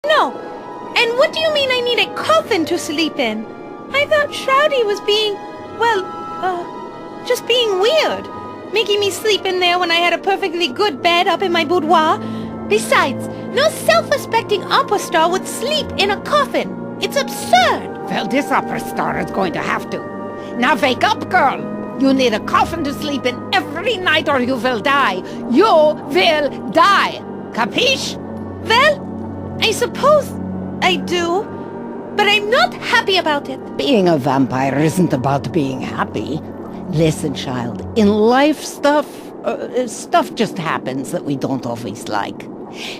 No. And what do you mean I need a coffin to sleep in? I thought Shroudy was being, well, just being weird. Making me sleep in there when I had a perfectly good bed up in my boudoir. Besides, no self-respecting opera star would sleep in a coffin. It's absurd. Well, this opera star is going to have to. Now wake up, girl. You need a coffin to sleep in every night or you will die. You will die. Capiche? Well, I suppose I do. But I'm not happy about it. Being a vampire isn't about being happy. Listen, child, in life stuff just happens that we don't always like.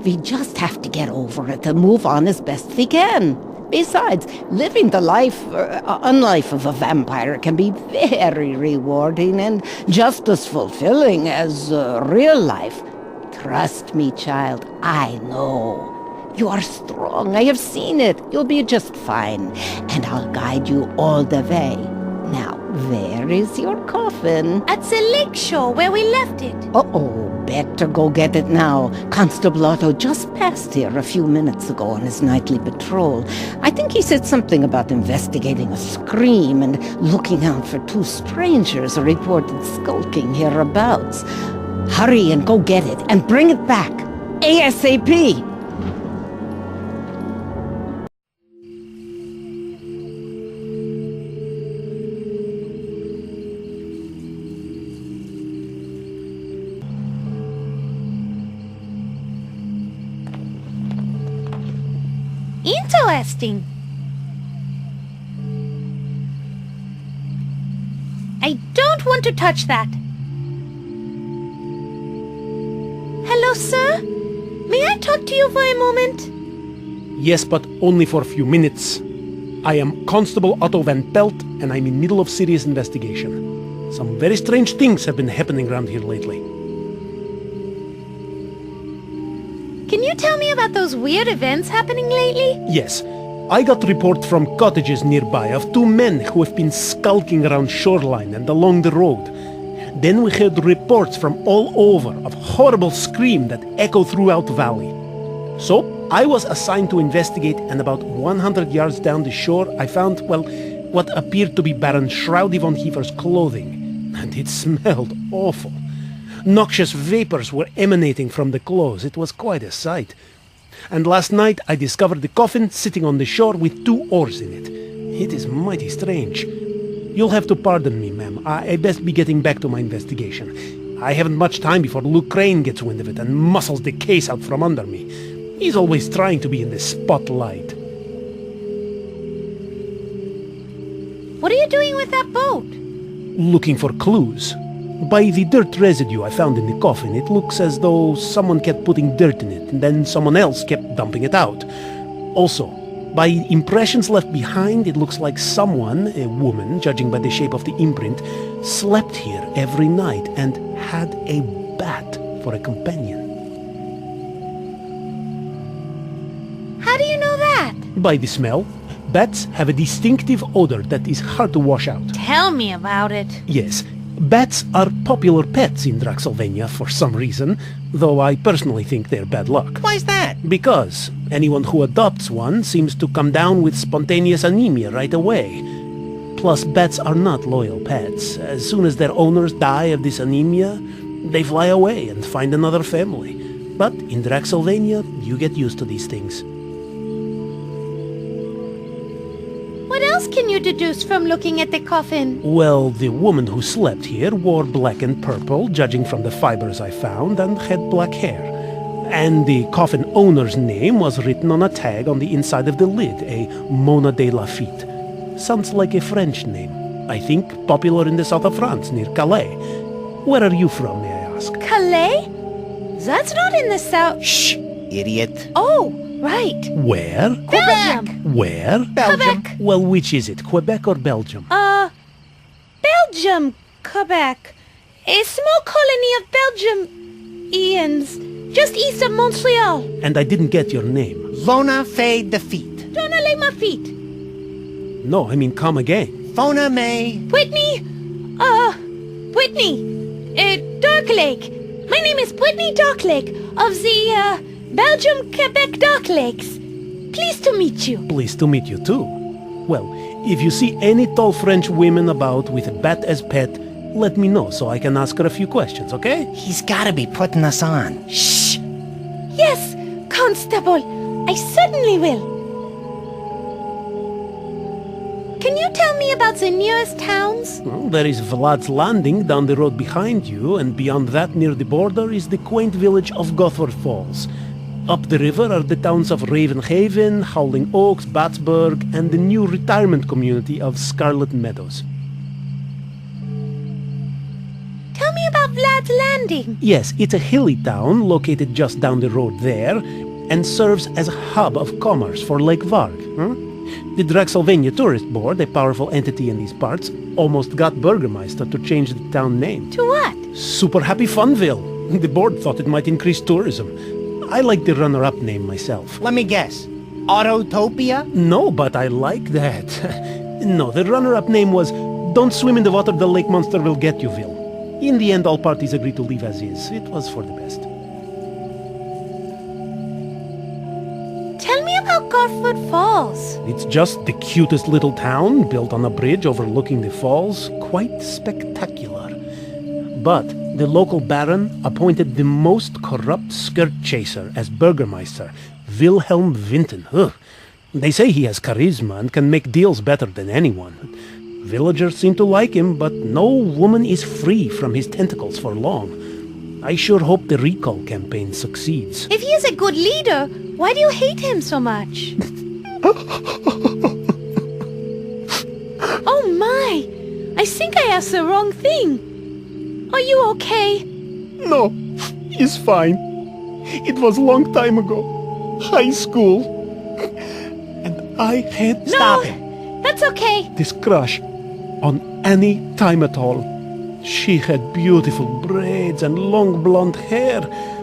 We just have to get over it and move on as best we can. Besides, living the unlife of a vampire can be very rewarding and just as fulfilling as real life. Trust me, child, I know. You are strong, I have seen it. You'll be just fine, and I'll guide you all the way. Now, where is your coffin? At the lakeshore where we left it. Uh-oh, better go get it now. Constable Otto just passed here a few minutes ago on his nightly patrol. I think he said something about investigating a scream and looking out for two strangers reported skulking hereabouts. Hurry and go get it, and bring it back. ASAP! Interesting. I don't want to touch that. Hello, sir? May I talk to you for a moment? Yes, but only for a few minutes. I am Constable Otto Van Pelt, and I'm in middle of serious investigation. Some very strange things have been happening around here lately. Can you tell me about those weird events happening lately? Yes, I got report from cottages nearby of two men who have been skulking around shoreline and along the road. Then we heard reports from all over of horrible screams that echo throughout the valley. So I was assigned to investigate, and about 100 yards down the shore I found, well, what appeared to be Baron Shroudy von Heaver's clothing. And it smelled awful. Noxious vapors were emanating from the clothes. It was quite a sight. And last night I discovered the coffin sitting on the shore with two oars in it. It is mighty strange. You'll have to pardon me, ma'am. I best be getting back to my investigation. I haven't much time before Luke Crane gets wind of it and muscles the case out from under me. He's always trying to be in the spotlight. What are you doing with that boat? Looking for clues. By the dirt residue I found in the coffin, it looks as though someone kept putting dirt in it, and then someone else kept dumping it out. Also, by impressions left behind, it looks like someone, a woman, judging by the shape of the imprint, slept here every night and had a bat for a companion. How do you know that? By the smell. Bats have a distinctive odor that is hard to wash out. Tell me about it. Yes. Bats are popular pets in Draxylvania for some reason, though I personally think they're bad luck. Why's that? Because anyone who adopts one seems to come down with spontaneous anemia right away. Plus, bats are not loyal pets. As soon as their owners die of this anemia, they fly away and find another family. But in Draxylvania, you get used to these things. What else can you deduce from looking at the coffin? Well, the woman who slept here wore black and purple, judging from the fibers I found, and had black hair. And the coffin owner's name was written on a tag on the inside of the lid, a Mona de Lafitte. Sounds like a French name. I think popular in the south of France, near Calais. Where are you from, may I ask? Calais? That's not in the south. Shh, idiot. Oh, right. Where? Belgium. Where? Belgium. Quebec. Well, which is it, Quebec or Belgium? Belgium, Quebec. A small colony of Belgians, just east of Montreal. And I didn't get your name. Lona Fay Defeat. Don't lay my feet. No, I mean come again. Fona May. Whitney. Whitney. Darklake. My name is Whitney Darklake of the, Belgium-Quebec Dark Lakes. Pleased to meet you. Pleased to meet you too. Well, if you see any tall French women about with a bat as pet, let me know so I can ask her a few questions, okay? He's gotta be putting us on. Shh! Yes, Constable. I certainly will. Can you tell me about the nearest towns? Well, there is Vlad's Landing down the road behind you, and beyond that near the border is the quaint village of Gothard Falls. Up the river are the towns of Ravenhaven, Howling Oaks, Battsburg, and the new retirement community of Scarlet Meadows. Tell me about Vlad's Landing. Yes, it's a hilly town located just down the road there, and serves as a hub of commerce for Lake Varg. The Draxylvania Tourist Board, a powerful entity in these parts, almost got Burgermeister to change the town name. To what? Super Happy Funville. The board thought it might increase tourism. I like the runner-up name myself. Let me guess. Autotopia? No, but I like that. No, the runner-up name was Don't Swim in the Water, the Lake Monster Will Get You, Ville. In the end, all parties agreed to leave as is. It was for the best. Tell me about Garford Falls. It's just the cutest little town, built on a bridge overlooking the falls. Quite spectacular. But the local baron appointed the most corrupt skirt chaser as Burgermeister, Wilhelm Vinton. Ugh. They say he has charisma and can make deals better than anyone. Villagers seem to like him, but no woman is free from his tentacles for long. I sure hope the recall campaign succeeds. If he is a good leader, why do you hate him so much? Oh my! I think I asked the wrong thing. Are you okay? No, he's fine. It was a long time ago. High school. And I had No! That's okay. this crush on any time at all. She had beautiful braids and long blonde hair.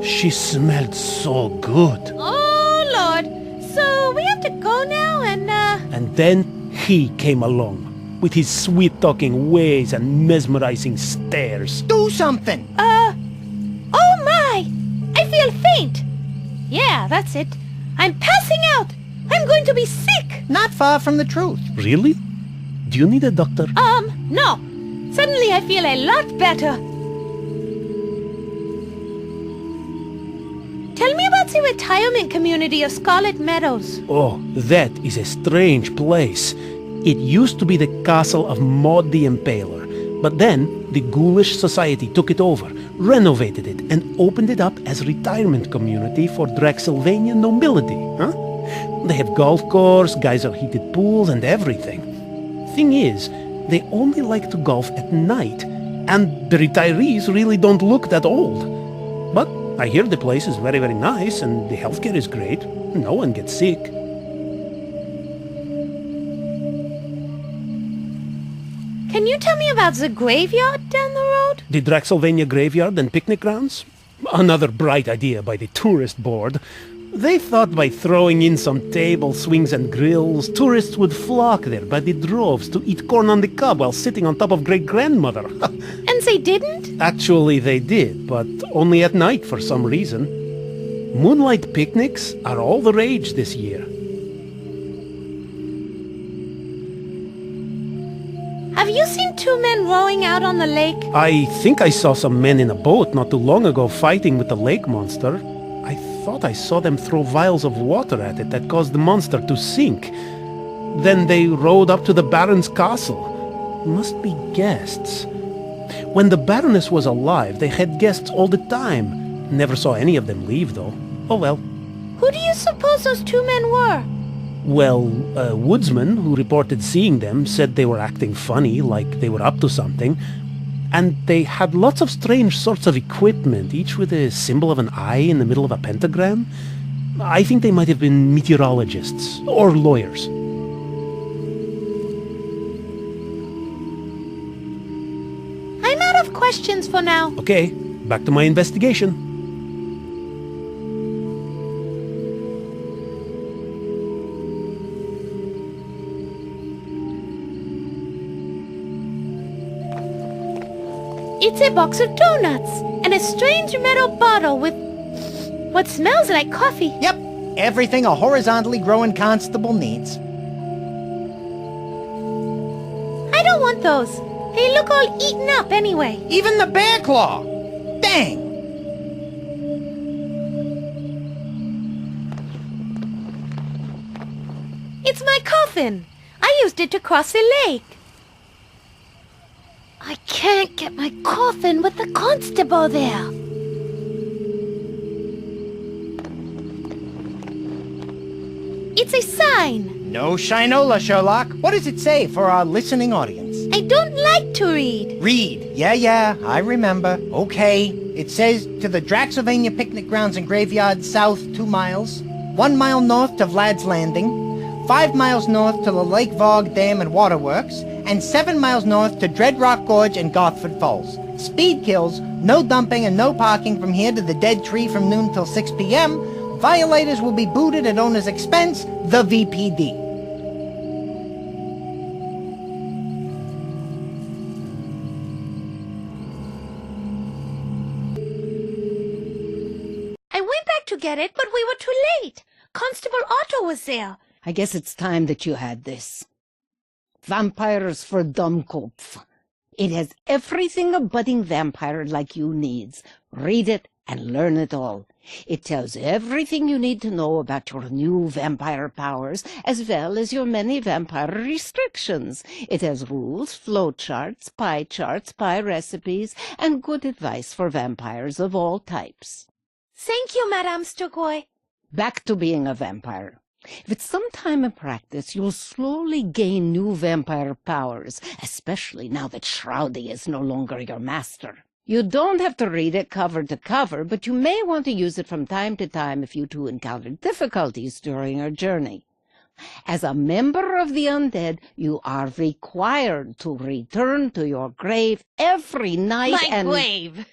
She smelled so good. Oh, Lord. So we have to go now and, And then he came along with his sweet-talking ways and mesmerizing stares. Do something! oh my! I feel faint. Yeah, that's it. I'm passing out. I'm going to be sick. Not far from the truth. Really? Do you need a doctor? No. Suddenly I feel a lot better. Tell me about the retirement community of Scarlet Meadows. Oh, that is a strange place. It used to be the castle of Maud the Impaler, but then the Ghoulish Society took it over, renovated it, and opened it up as a retirement community for Draxylvania nobility. They have golf course, geyser-heated pools, and everything. Thing is, they only like to golf at night, and the retirees really don't look that old. But I hear the place is very, very nice, and the healthcare is great. No one gets sick. Can you tell me about the graveyard down the road? The Draxylvania graveyard and picnic grounds? Another bright idea by the tourist board. They thought by throwing in some tables, swings and grills, tourists would flock there by the droves to eat corn on the cob while sitting on top of great-grandmother. And they didn't? Actually, they did, but only at night for some reason. Moonlight picnics are all the rage this year. Have you seen two men rowing out on the lake? I think I saw some men in a boat not too long ago fighting with the lake monster. I thought I saw them throw vials of water at it that caused the monster to sink. Then they rowed up to the Baron's castle. Must be guests. When the Baroness was alive, they had guests all the time. Never saw any of them leave, though. Oh well. Who do you suppose those two men were? Well, a woodsman who reported seeing them said they were acting funny, like they were up to something. And they had lots of strange sorts of equipment, each with a symbol of an eye in the middle of a pentagram. I think they might have been meteorologists or lawyers. I'm out of questions for now. Okay, back to my investigation. It's a box of donuts and a strange metal bottle with what smells like coffee. Yep, Everything a horizontally growing constable needs. I don't want those. They look all eaten up anyway. Even the bear claw! Dang! It's my coffin. I used it to cross the lake. I can't get my coffin with the constable there. It's a sign. No shinola, Sherlock. What does it say for our listening audience? I don't like to read. Read. Yeah, I remember. Okay. It says, to the Draxylvania picnic grounds and graveyard south 2 miles, 1 mile north to Vlad's Landing, 5 miles north to the Lake Vogue Dam and Waterworks, and 7 miles north to Dread Rock Gorge and Gothford Falls. Speed kills, no dumping and no parking from here to the Dead Tree from noon till 6 p.m. Violators will be booted at owner's expense, the VPD. I went back to get it, but we were too late. Constable Otto was there. I guess it's time that you had this. Vampires for Dummkopf. It has everything a budding vampire like you needs. Read it and learn it all. It tells everything you need to know about your new vampire powers, as well as your many vampire restrictions. It has rules, flowcharts, pie recipes, and good advice for vampires of all types. Thank you, Madame Sturgoy. Back to being a vampire. With some time in practice, you'll slowly gain new vampire powers, especially now that Shroudy is no longer your master. You don't have to read it cover to cover, but you may want to use it from time to time if you two encounter difficulties during your journey. As a member of the undead, you are required to return to your grave every night My grave.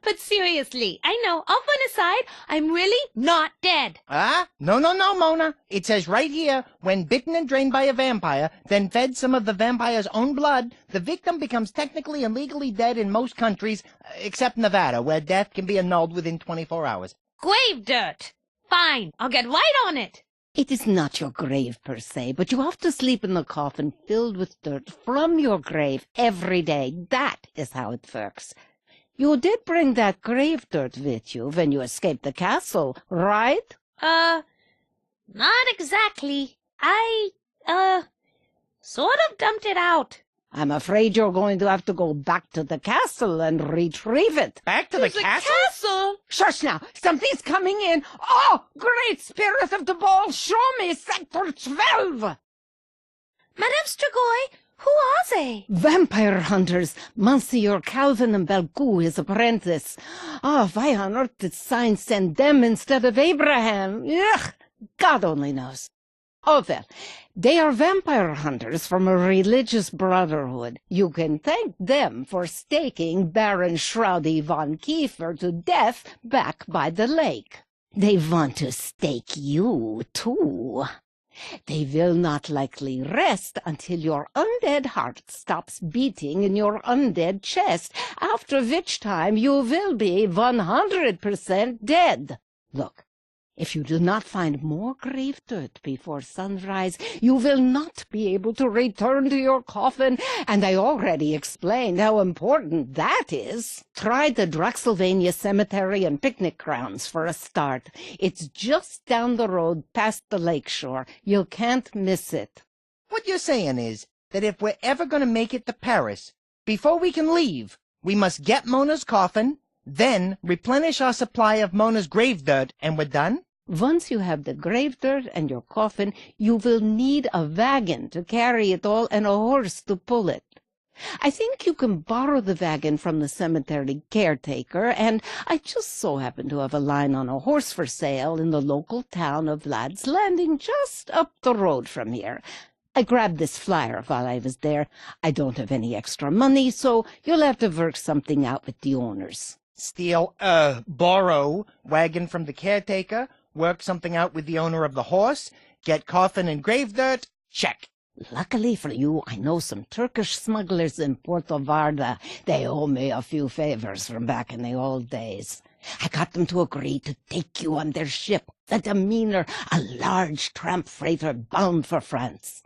But seriously, I know, off on a side, I'm really not dead. No, Mona. It says right here, when bitten and drained by a vampire, then fed some of the vampire's own blood, the victim becomes technically and legally dead in most countries, except Nevada, where death can be annulled within 24 hours. Grave dirt. Fine, I'll get right on it. It is not your grave per se, but you have to sleep in a coffin filled with dirt from your grave every day. That is how it works. You did bring that grave dirt with you when you escaped the castle, right? Not exactly. I, sort of dumped it out. I'm afraid you're going to have to go back to the castle and retrieve it. Back to the castle? Shush now! Something's coming in! Oh, great spirit of the ball, show me Sector 12! Madame Sturgoy, who are they? Vampire hunters, Monsieur Calvin and Belcou, his apprentice. Why on earth did Sign send them instead of Abraham? Ugh, God only knows. Oh, well, they are vampire hunters from a religious brotherhood. You can thank them for staking Baron Shroudy von Kiefer to death back by the lake. They want to stake you, too. They will not likely rest until your undead heart stops beating in your undead chest, after which time you will be 100% dead. Look, if you do not find more grave dirt before sunrise, you will not be able to return to your coffin, and I already explained how important that is. Try the Draxylvania Cemetery and Picnic Grounds for a start. It's just down the road past the lakeshore. You can't miss it. What you're saying is that if we're ever going to make it to Paris, before we can leave, we must get Mona's coffin, then replenish our supply of Mona's grave dirt, and we're done? Once you have the grave dirt and your coffin, you will need a wagon to carry it all and a horse to pull it. I think you can borrow the wagon from the cemetery caretaker, and I just so happen to have a line on a horse for sale in the local town of Vlad's Landing, just up the road from here. I grabbed this flyer while I was there. I don't have any extra money, so you'll have to work something out with the owners. Steal, borrow wagon from the caretaker, work something out with the owner of the horse, get coffin and grave dirt, check. Luckily for you, I know some Turkish smugglers in Puerto Varda. They owe me a few favors from back in the old days. I got them to agree to take you on their ship, the Demeanor, a large tramp freighter bound for France.